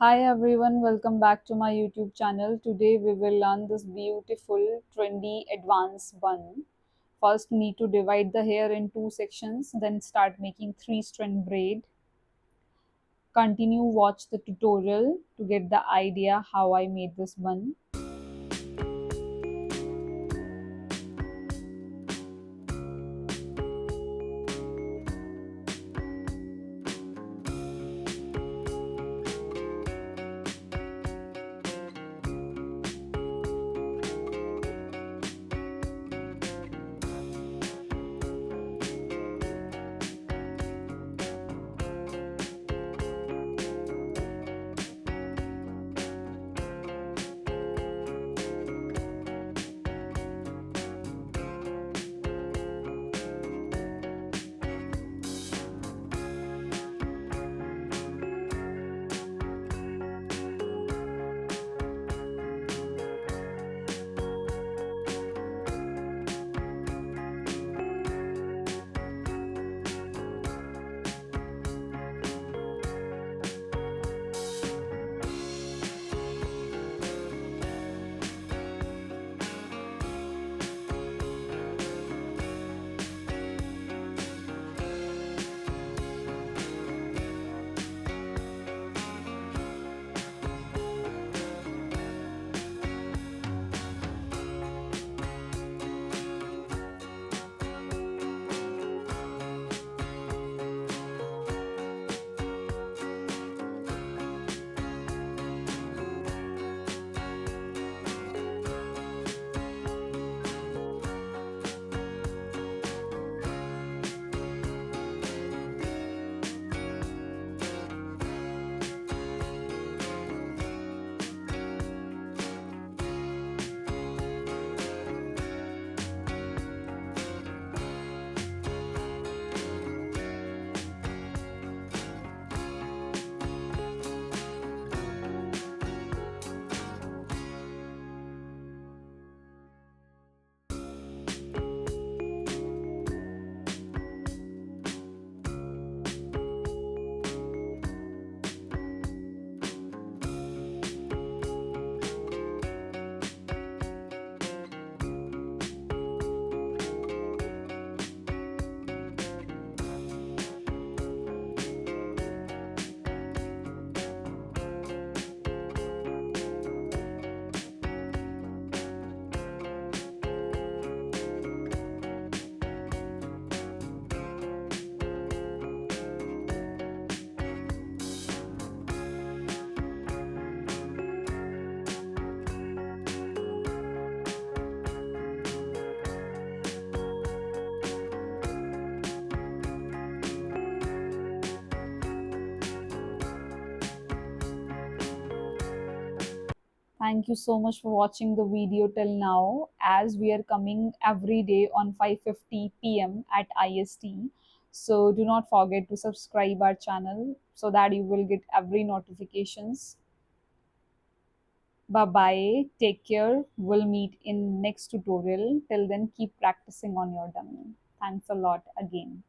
Hi everyone, welcome back to my YouTube channel. Today we will learn this beautiful trendy advanced bun. First need to divide the hair in two sections, then start making three strand braid. Continue watch the tutorial to get the idea how I made this bun. Thank you so much for watching the video till now, as we are coming every day on 5:50 p.m. at IST. So do not forget to subscribe our channel so that you will get every notifications. Bye bye. Take care. We'll meet in next tutorial. Till then, keep practicing on your dummy. Thanks a lot again.